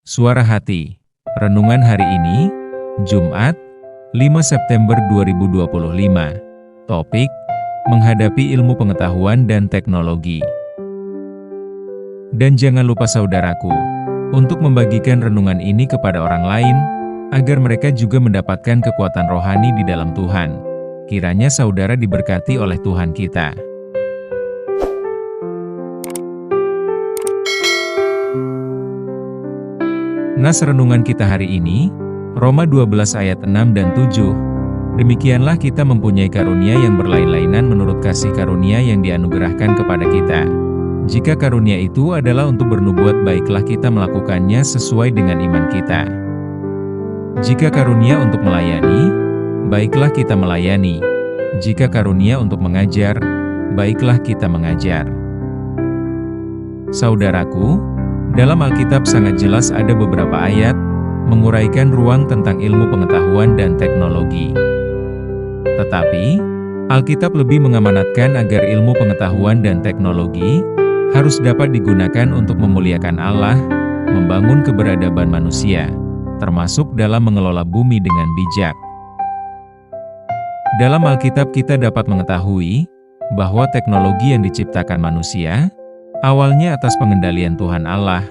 Suara Hati. Renungan hari ini, Jumat, 5 September 2025. Topik, menghadapi ilmu pengetahuan dan teknologi. Dan jangan lupa saudaraku, untuk membagikan renungan ini kepada orang lain, agar mereka juga mendapatkan kekuatan rohani di dalam Tuhan. Kiranya saudara diberkati oleh Tuhan kita. Nas renungan kita hari ini, Roma 12 ayat 6 dan 7. Demikianlah kita mempunyai karunia yang berlain-lainan menurut kasih karunia yang dianugerahkan kepada kita. Jika karunia itu adalah untuk bernubuat, baiklah kita melakukannya sesuai dengan iman kita. Jika karunia untuk melayani, baiklah kita melayani. Jika karunia untuk mengajar, baiklah kita mengajar. Saudaraku, dalam Alkitab sangat jelas ada beberapa ayat menguraikan ruang tentang ilmu pengetahuan dan teknologi. Tetapi, Alkitab lebih mengamanatkan agar ilmu pengetahuan dan teknologi harus dapat digunakan untuk memuliakan Allah, membangun keberadaban manusia, termasuk dalam mengelola bumi dengan bijak. Dalam Alkitab kita dapat mengetahui bahwa teknologi yang diciptakan manusia awalnya atas pengendalian Tuhan Allah,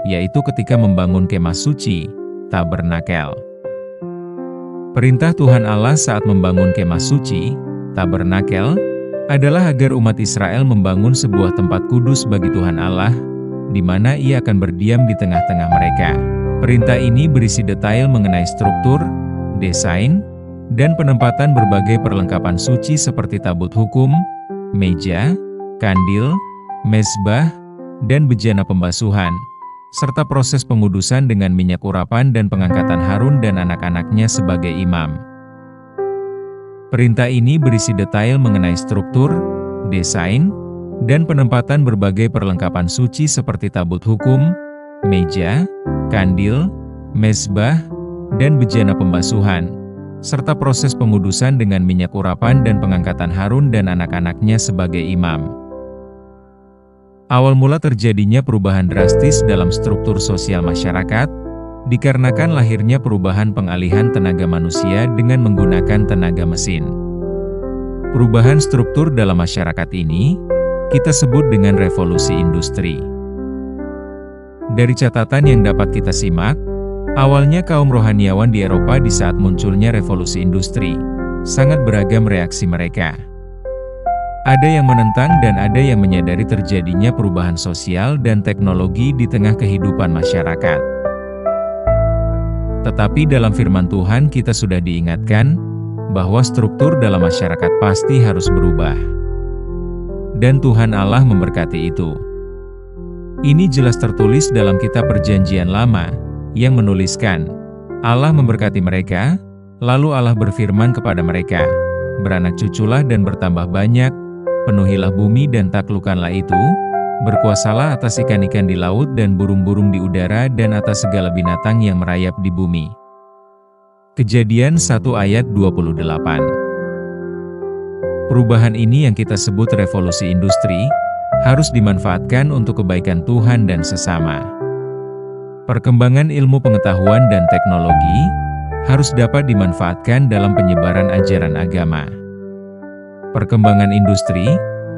yaitu ketika membangun kemah suci, tabernakel. Perintah Tuhan Allah saat membangun kemah suci, tabernakel, adalah agar umat Israel membangun sebuah tempat kudus bagi Tuhan Allah, di mana Ia akan berdiam di tengah-tengah mereka. Perintah ini berisi detail mengenai struktur, desain, dan penempatan berbagai perlengkapan suci seperti tabut hukum, meja, kandil, mezbah, dan bejana pembasuhan, serta proses pengudusan dengan minyak urapan dan pengangkatan Harun dan anak-anaknya sebagai imam. Perintah ini berisi detail mengenai struktur, desain, dan penempatan berbagai perlengkapan suci seperti tabut hukum, meja, kandil, mezbah, dan bejana pembasuhan, serta proses pengudusan dengan minyak urapan dan pengangkatan Harun dan anak-anaknya sebagai imam. Awal mula terjadinya perubahan drastis dalam struktur sosial masyarakat, dikarenakan lahirnya perubahan pengalihan tenaga manusia dengan menggunakan tenaga mesin. Perubahan struktur dalam masyarakat ini, kita sebut dengan revolusi industri. Dari catatan yang dapat kita simak, awalnya kaum rohaniawan di Eropa di saat munculnya revolusi industri, sangat beragam reaksi mereka. Ada yang menentang dan ada yang menyadari terjadinya perubahan sosial dan teknologi di tengah kehidupan masyarakat. Tetapi dalam firman Tuhan kita sudah diingatkan bahwa struktur dalam masyarakat pasti harus berubah. Dan Tuhan Allah memberkati itu. Ini jelas tertulis dalam kitab Perjanjian Lama, yang menuliskan, Allah memberkati mereka, lalu Allah berfirman kepada mereka, beranak cuculah dan bertambah banyak, penuhilah bumi dan taklukkanlah itu, berkuasalah atas ikan-ikan di laut dan burung-burung di udara dan atas segala binatang yang merayap di bumi. Kejadian 1 ayat 28. Perubahan ini yang kita sebut revolusi industri, harus dimanfaatkan untuk kebaikan Tuhan dan sesama. Perkembangan ilmu pengetahuan dan teknologi harus dapat dimanfaatkan dalam penyebaran ajaran agama. Perkembangan industri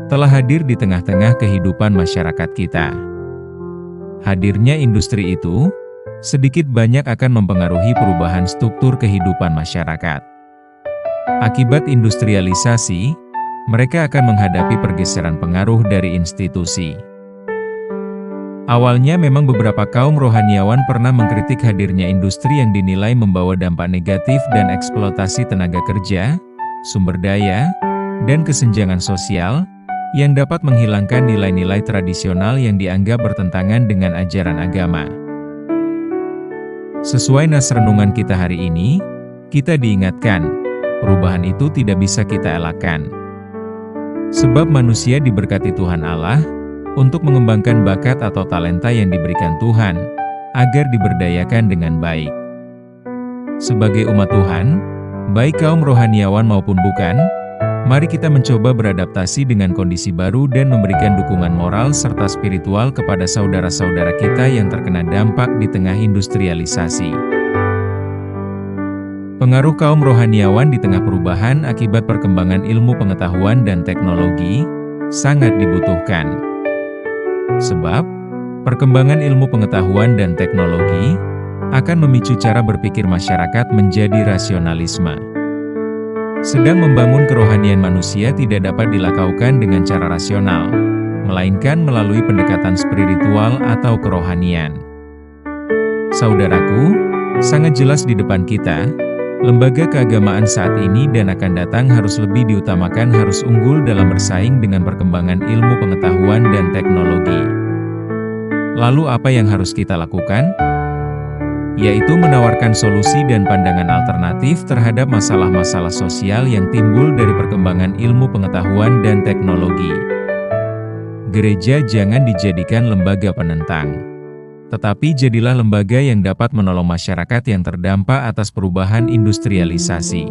telah hadir di tengah-tengah kehidupan masyarakat kita. Hadirnya industri itu sedikit banyak akan mempengaruhi perubahan struktur kehidupan masyarakat. Akibat industrialisasi, mereka akan menghadapi pergeseran pengaruh dari institusi. Awalnya memang beberapa kaum rohaniawan pernah mengkritik hadirnya industri yang dinilai membawa dampak negatif dan eksploitasi tenaga kerja, sumber daya, dan kesenjangan sosial, yang dapat menghilangkan nilai-nilai tradisional yang dianggap bertentangan dengan ajaran agama. Sesuai nas renungan kita hari ini, kita diingatkan, perubahan itu tidak bisa kita elakkan. Sebab manusia diberkati Tuhan Allah, untuk mengembangkan bakat atau talenta yang diberikan Tuhan, agar diberdayakan dengan baik. Sebagai umat Tuhan, baik kaum rohaniawan maupun bukan, Mari kita mencoba beradaptasi dengan kondisi baru dan memberikan dukungan moral serta spiritual kepada saudara-saudara kita yang terkena dampak di tengah industrialisasi. Pengaruh kaum rohaniawan di tengah perubahan akibat perkembangan ilmu pengetahuan dan teknologi sangat dibutuhkan. Sebab, perkembangan ilmu pengetahuan dan teknologi akan memicu cara berpikir masyarakat menjadi rasionalisme. Sedang membangun kerohanian manusia tidak dapat dilakaukan dengan cara rasional, melainkan melalui pendekatan spiritual atau kerohanian. Saudaraku, sangat jelas di depan kita, lembaga keagamaan saat ini dan akan datang harus lebih diutamakan, harus unggul dalam bersaing dengan perkembangan ilmu pengetahuan dan teknologi. Lalu apa yang harus kita lakukan? Yaitu menawarkan solusi dan pandangan alternatif terhadap masalah-masalah sosial yang timbul dari perkembangan ilmu pengetahuan dan teknologi. Gereja jangan dijadikan lembaga penentang, tetapi jadilah lembaga yang dapat menolong masyarakat yang terdampak atas perubahan industrialisasi.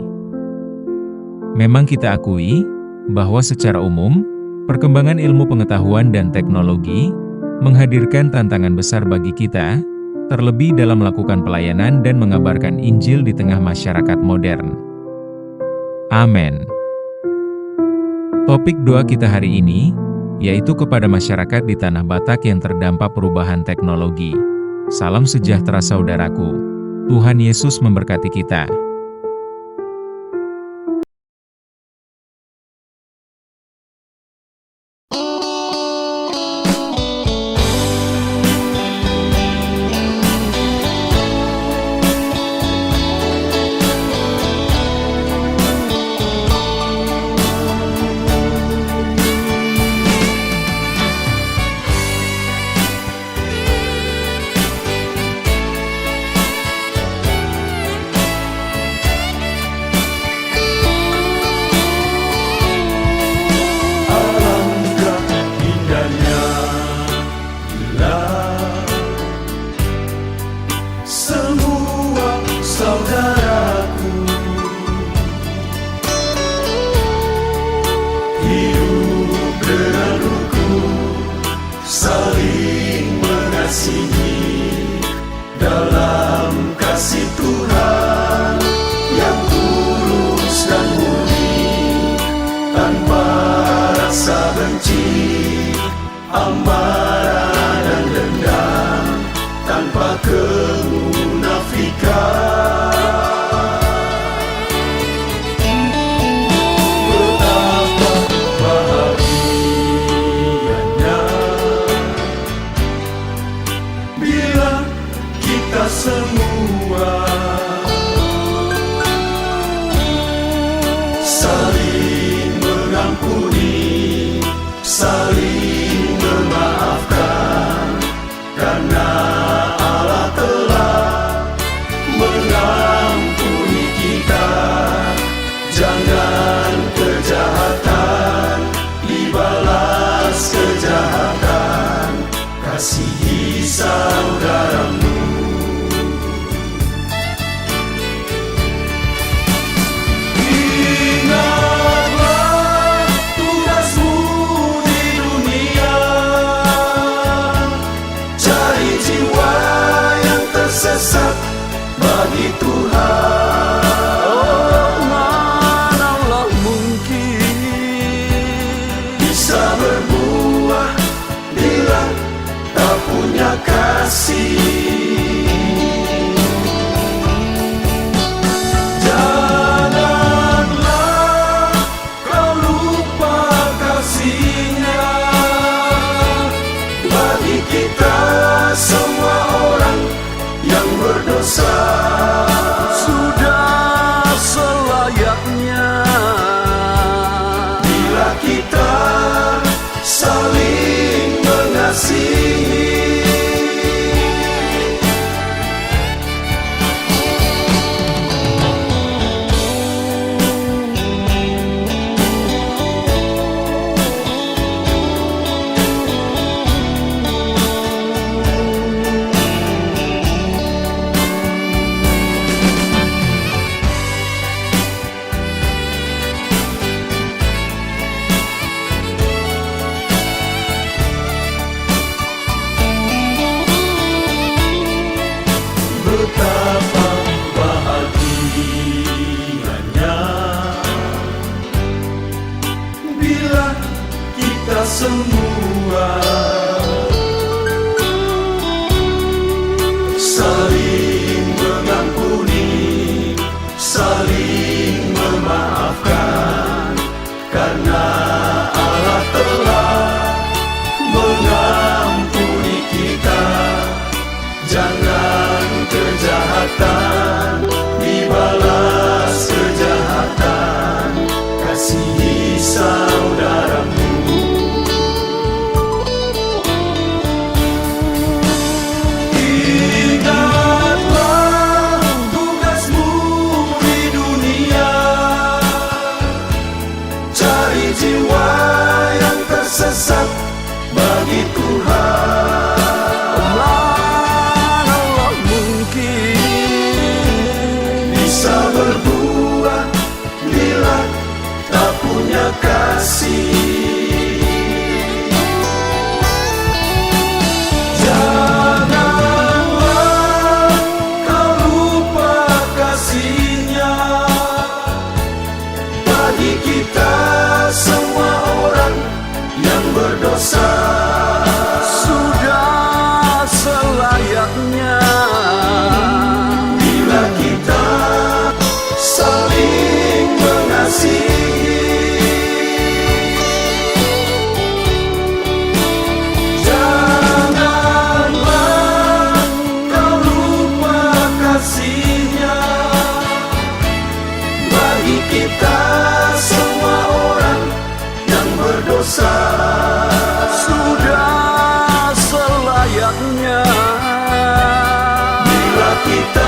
Memang kita akui bahwa secara umum, perkembangan ilmu pengetahuan dan teknologi menghadirkan tantangan besar bagi kita, terlebih dalam melakukan pelayanan dan mengabarkan Injil di tengah masyarakat modern. Amin. Topik doa kita hari ini, yaitu kepada masyarakat di Tanah Batak yang terdampak perubahan teknologi. Salam sejahtera saudaraku. Tuhan Yesus memberkati kita. Saudaraku, hidup dengan rukun, saling mengasihi dalam kasih Tuhan yang tulus dan murni, tanpa rasa benci, amarah dan dendam, tanpa kemunafikan. Semua saling mengampuni, saling memaafkan, karena Allah telah mengampuni kita. Jangan kejahatan dibalas kejahatan, kasihi saudaramu. Ingat betapa bahagianya bila kita semua saling mengampuni, saling memaafkan, karena Allah telah mengampuni kita. Jangan kejahatan dibalas kejahatan, kasihi saudaramu. Ingatlah tugasmu di dunia, cari jiwa yang tersesat bagi Tuhan. Allah mungkin bisa berbuat bila tak punya kasih. Janganlah kau lupa kasihnya bagi kita semua orang yang berdosa. Sudah selayaknya Bila kita saling mengasihi, janganlah kau lupa kasihnya bagi kita semua orang yang berdosa. sudah selayaknya Bila kita